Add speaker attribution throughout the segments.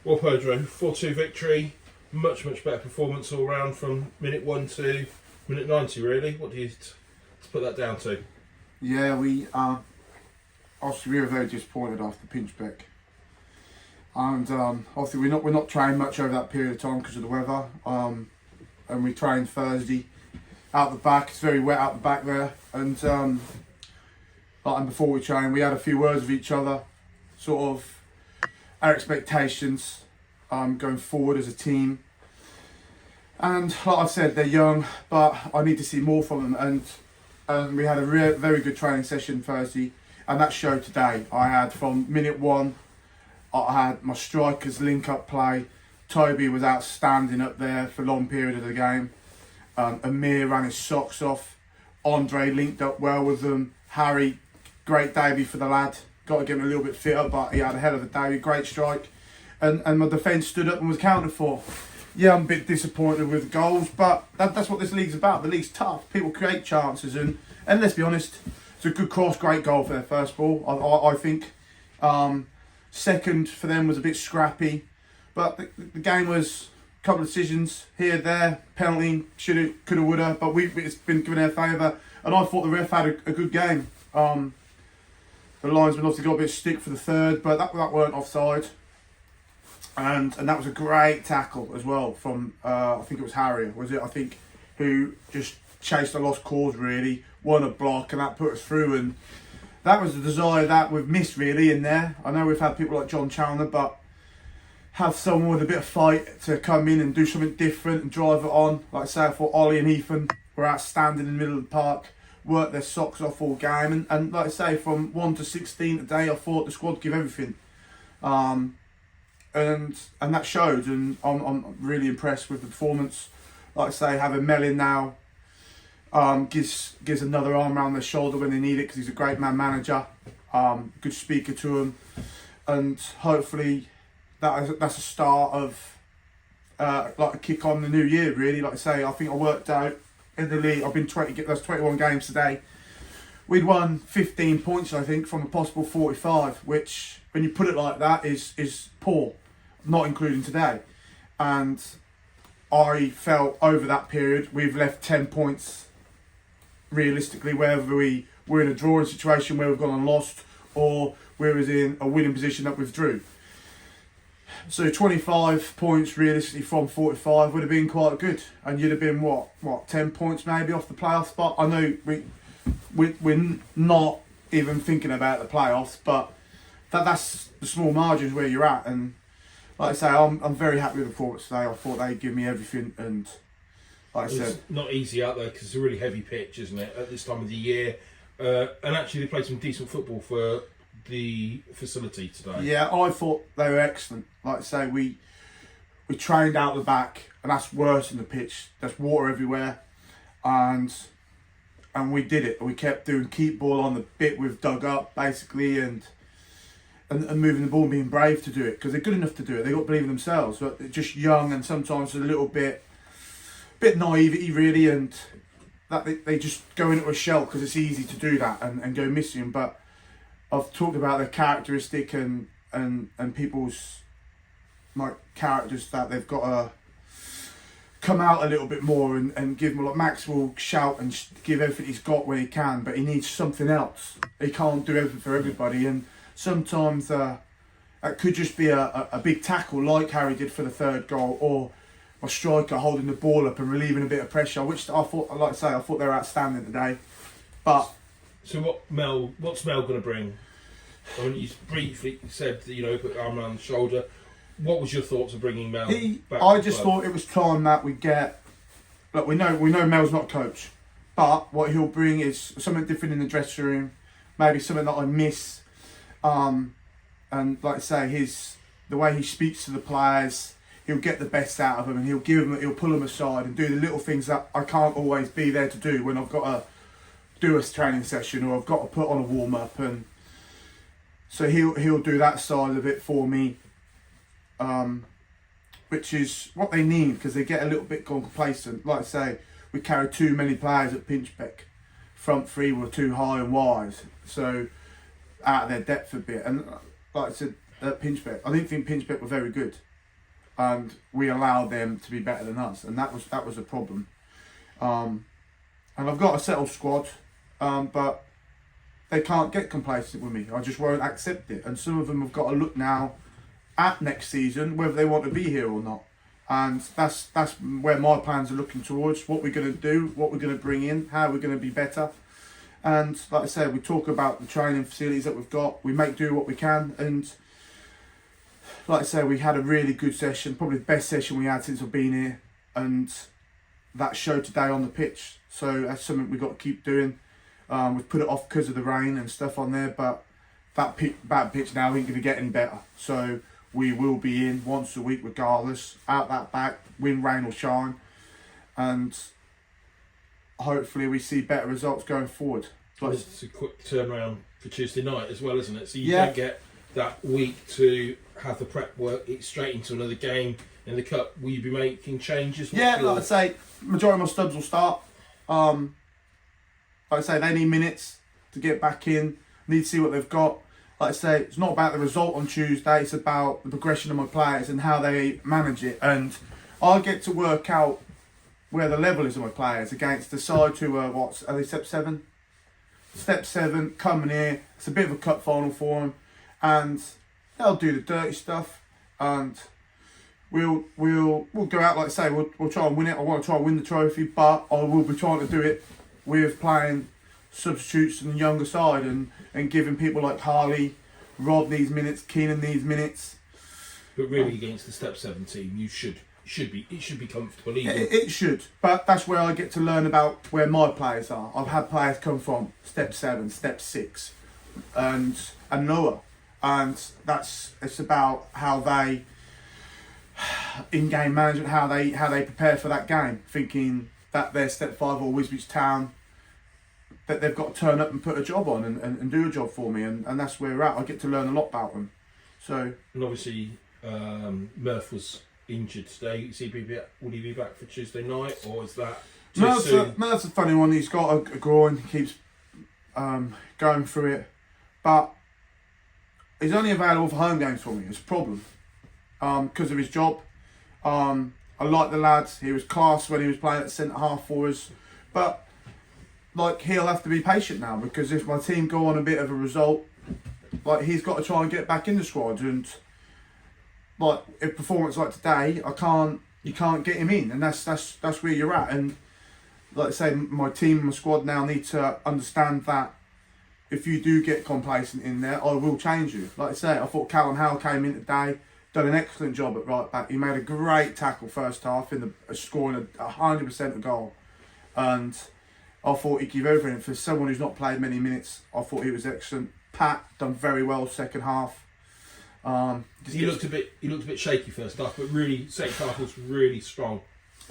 Speaker 1: Well, Pedro, 4-2 victory, much better performance all round from minute 1 to minute 90 really. What do you put that down to?
Speaker 2: Yeah, we obviously we were very disappointed after Pinchbeck, and obviously we're not trained much over that period of time because of the weather. And we trained Thursday out the back. It's very wet out the back there, and before we trained, we had a few words with each other, sort of our expectations going forward as a team. And like I've said, they're young, but I need to see more from them. And we had a very good training session Thursday, and that showed today. I had from minute 1, I had my strikers link up play. Toby was outstanding up there for a long period of the game. Amir ran his socks off. Andre linked up well with them. Harry, great debut for the lad. Got to get him a little bit fitter, but he had a hell of a debut. Great strike. And my defence stood up and was counted for. Yeah, I'm a bit disappointed with the goals, but that's what this league's about. The league's tough. People create chances, and let's be honest, it's a good cross, great goal for their first ball, I think. Second for them was a bit scrappy, but the game was a couple of decisions here, there, penalty, shoulda, coulda, woulda, but it's been given their favour, and I thought the ref had a good game. The linesman obviously got a bit of stick for the third, but that weren't offside. And that was a great tackle as well from, I think it was Harry, was it? I think, who just chased a lost cause really, won a block, and that put us through. And that was the desire that we've missed really in there. I know we've had people like John Challoner, but have someone with a bit of fight to come in and do something different and drive it on. Like I say, I thought Ollie and Ethan were outstanding in the middle of the park, worked their socks off all game. And like I say, from 1 to 16 today, I thought the squad give everything. And that showed, and I'm really impressed with the performance. Like I say, having Mellin now gives another arm around their shoulder when they need it, because he's a great man manager, good speaker to them, and hopefully that's a start of like a kick on the new year really. Like I say, I think I worked out in the league, I've been 21 games today. We'd won 15 points, I think, from a possible 45, which, when you put it like that, is poor, not including today. And I felt over that period, we've left 10 points realistically, whether we were in a drawing situation where we've gone and lost, or we was in a winning position that withdrew. So 25 points realistically from 45 would have been quite good, and you'd have been what 10 points maybe off the playoff spot. I know we're not even thinking about the playoffs, but that's the small margins where you're at. And like I say, I'm very happy with the performance today. I thought they'd give me everything, and like I said,
Speaker 1: it's not easy out there because it's a really heavy pitch, isn't it, at this time of the year? And actually, they played some decent football for the facility today. Yeah,
Speaker 2: I thought they were excellent. Like I say, we trained out the back, and that's worse than the pitch. There's water everywhere, and we did it. We kept doing keep ball on the bit we've dug up basically, and moving the ball and being brave to do it, because they're good enough to do it. They got to believe in themselves, but they're just young, and sometimes a little bit naivety really, and that they just go into a shell because it's easy to do that and go missing. But I've talked about their characteristic and people's like characters, that they've got to come out a little bit more and give them, like Max will shout and give everything he's got where he can, but he needs something else. He can't do everything for everybody, and sometimes it could just be a big tackle like Harry did for the third goal, or a striker holding the ball up and relieving a bit of pressure, which I thought, like I say, I thought they were outstanding today. But
Speaker 1: so what's Mel going to bring? I mean, you briefly said that, put the arm around the shoulder. What was your thoughts of bringing Mel back?
Speaker 2: I just thought it was time that we get. Look, we know Mel's not coach, but what he'll bring is something different in the dressing room, maybe something that I miss. And like I say, the way he speaks to the players, he'll get the best out of them, and he'll pull them aside and do the little things that I can't always be there to do when I've got to do a training session, or I've got to put on a warm up. And so he'll do that side of it for me, which is what they need, because they get a little bit complacent. Like I say, we carried too many players at Pinchbeck. Front three were too high and wide, so out of their depth a bit. And like I said, at Pinchbeck, I didn't think Pinchbeck were very good. and we allow them to be better than us, and that was a problem. And I've got a settled squad, but they can't get complacent with me. I just won't accept it. And some of them have got to look now at next season whether they want to be here or not. And that's where my plans are looking towards. What we're going to do, what we're going to bring in, how we're going to be better. And like I said, we talk about the training facilities that we've got. We make do what we can. And like I said, we had a really good session, probably the best session we had since I've been here. And that showed today on the pitch. So that's something we've got to keep doing. We've put it off because of the rain and stuff on there, but that bad pitch now ain't going to get any better. So we will be in once a week regardless, out that back, win, rain or shine. And hopefully we see better results going forward.
Speaker 1: But it's a quick turnaround for Tuesday night as well, isn't it? So you don't get that week to have the prep work, it's straight into another game in the cup. Will you be making changes?
Speaker 2: Like I say, majority of my stubs will start. Like I say, they need minutes to get back in, need to see what they've got. Like I say, it's not about the result on Tuesday, it's about the progression of my players and how they manage it. And I get to work out where the level is of my players against the side who are, are they step 7? Step 7, coming here, it's a bit of a cup final for them. And they'll do the dirty stuff. And we'll go out, like I say, we'll try and win it. I want to try and win the trophy, but I will be trying to do it with playing substitutes on the younger side and giving people like Harley, Rob these minutes, Keenan these minutes.
Speaker 1: But really, against the step 7 team, it should be comfortable.
Speaker 2: It should, but that's where I get to learn about where my players are. I've had players come from step 7, step 6, and lower, and it's about how they in-game management, how they prepare for that game, thinking that they're step 5 or Wisbech Town, that they've got to turn up and put a job on and do a job for me, and that's where we're at. I get to learn a lot about them. So, and
Speaker 1: obviously Murph was injured today. Will he be back for Tuesday night, or is that too soon?
Speaker 2: Murph's a funny one. He's got a groin. He keeps going through it, but he's only available for home games for me. It's a problem because of his job. I like the lads. He was class when he was playing at centre half for us, but like he'll have to be patient now, because if my team go on a bit of a result, like he's got to try and get back in the squad. And like a performance like today, you can't get him in, and that's where you're at. And like I say, my team and my squad now need to understand that if you do get complacent in there, I will change you. Like I say, I thought Callum Howell came in today, done an excellent job at right back. He made a great tackle first half in the scoring 100% a goal, and I thought he'd give everything. For someone who's not played many minutes, I thought he was excellent. Pat done very well second half.
Speaker 1: He looked a bit shaky first half, but really second half was really strong.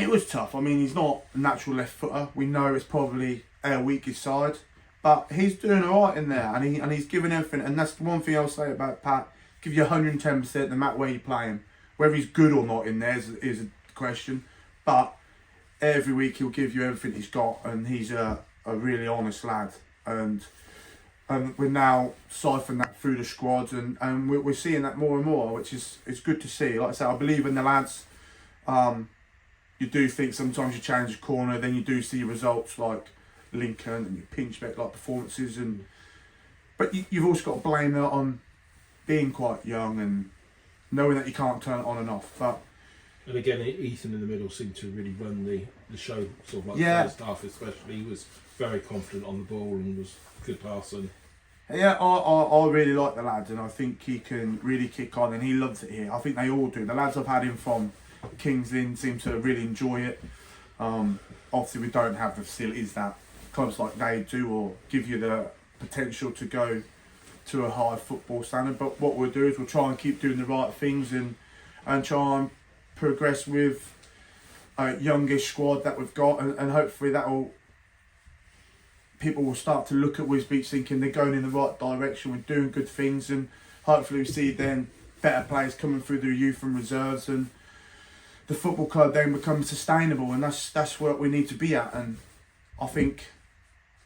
Speaker 2: It was tough. I mean, he's not a natural left footer. We know it's probably our weakest side, but he's doing all right in there, and he's giving everything. And that's the one thing I'll say about Pat: give you 110% no matter where you play him. Whether he's good or not in there is a question, but every week he'll give you everything he's got, and he's a really honest lad. And we're now siphoning that through the squad, and we're seeing that more and more, which is good to see. Like I said, I believe in the lads. You do think sometimes you change a corner, then you do see results like Lincoln and you pinch back like performances, but you've also got to blame that on being quite young and knowing that you can't turn it on and off.
Speaker 1: And again, Ethan in the middle seemed to really run the show, sort of like the first half especially. He was very confident on the ball and was a good passer.
Speaker 2: Yeah, I really like the lad, and I think he can really kick on, and he loves it here. I think they all do. The lads I've had him from Kings Lynn seem to really enjoy it. Obviously, we don't have the facilities that clubs like they do, or give you the potential to go to a high football standard. But what we'll do is we'll try and keep doing the right things and try and progress with a youngish squad that we've got, and hopefully people will start to look at Wisbech thinking they're going in the right direction, we're doing good things, and hopefully we see then better players coming through the youth and reserves, and the football club then becomes sustainable, and that's what we need to be at. And I think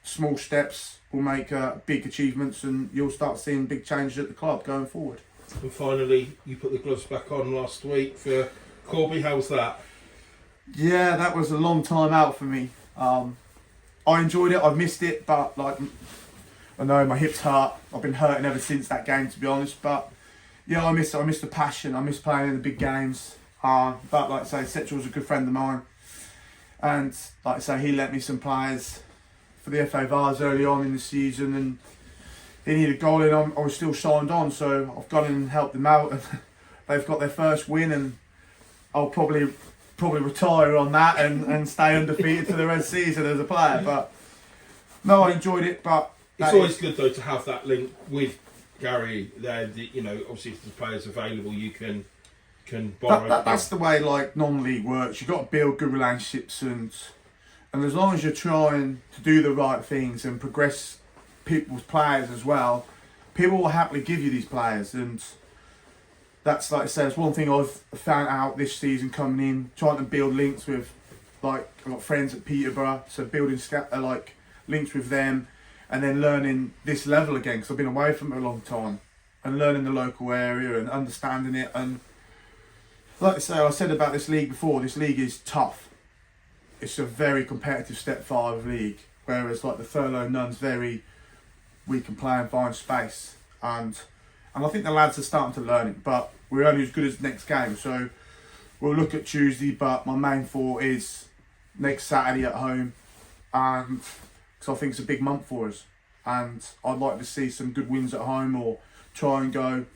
Speaker 2: small steps will make big achievements, and you'll start seeing big changes at the club going forward.
Speaker 1: And finally, you put the gloves back on last week for Corby, how was that?
Speaker 2: Yeah, that was a long time out for me. I enjoyed it. I missed it, but like, I know my hips hurt. I've been hurting ever since that game, to be honest. But yeah, I miss the passion. I miss playing in the big games. But like I say, Setchell's a good friend of mine, and like I say, he lent me some players for the FA Vars early on in the season, and he needed a goal in. I was still signed on, so I've gone in and helped them out, and they've got their first win, and I'll probably retire on that and stay undefeated for the rest of the season as a player. But no, I enjoyed it. But
Speaker 1: it's always good though to have that link with Gary there. You know, obviously if the players available, you can borrow.
Speaker 2: That's the way like non-league works. You've got to build good relationships, and as long as you're trying to do the right things and progress people's players as well, people will happily give you these players. And that's, like I said, it's one thing I've found out this season coming in, trying to build links with, like, I've got friends at Peterborough, so building like links with them, and then learning this level again, because I've been away from it a long time, and learning the local area and understanding it. And like I say, I said about this league before, this league is tough. It's a very competitive Step 5 league, whereas like the Thurlow Nuns, we can play and find space, and I think the lads are starting to learn it, but we're only as good as the next game, so we'll look at Tuesday, but my main thought is next Saturday at home, and because I think it's a big month for us, and I'd like to see some good wins at home, or try and go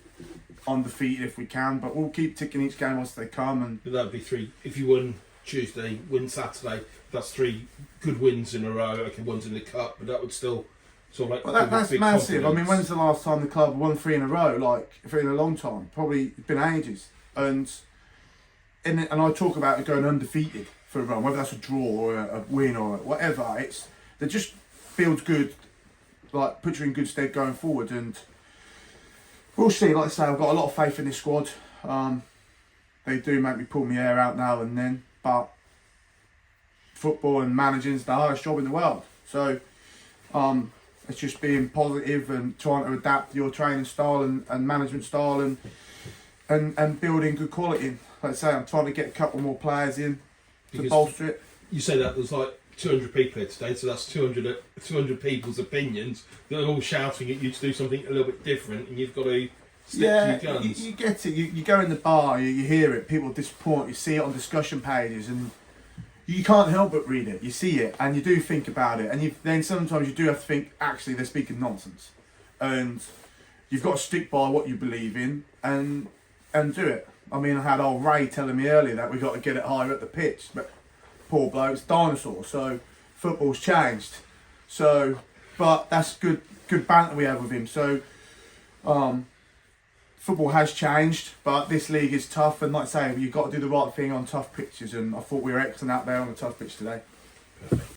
Speaker 2: undefeated if we can, but we'll keep ticking each game as they come. And
Speaker 1: that'd be 3. If you won Tuesday, win Saturday, that's 3 good wins in a row. Okay, one's in the cup, but that would still sort of like.
Speaker 2: Well, that's massive. Confidence. I mean, when's the last time the club won 3 in a row? Like, for in a long time, probably it's been ages. And I talk about it going undefeated for a run, whether that's a draw or a win or whatever. It just feels good, like puts you in good stead going forward. And we'll see. Like I say, I've got a lot of faith in this squad. They do make me pull my hair out now and then, but football and managing is the hardest job in the world. So it's just being positive and trying to adapt your training style and management style and building good quality. Like I say, I'm trying to get a couple more players in to bolster it.
Speaker 1: You say that there's like 200 people here today, so that's 200 people's opinions. They're all shouting at you to do something a little bit different, and you've got to stick to your guns.
Speaker 2: You get it. You go in the bar, you hear it, people disappoint, you see it on discussion pages, and you can't help but read it. You see it, and you do think about it, and then sometimes you do have to think, actually, they're speaking nonsense, and you've got to stick by what you believe in and do it. I mean, I had old Ray telling me earlier that we got to get it higher at the pitch, but poor bloke, it's dinosaur, so football's changed. So, but that's good banter we have with him. So, football has changed, but this league is tough, and like I say, you've got to do the right thing on tough pitches, and I thought we were excellent out there on a tough pitch today.
Speaker 1: Perfect.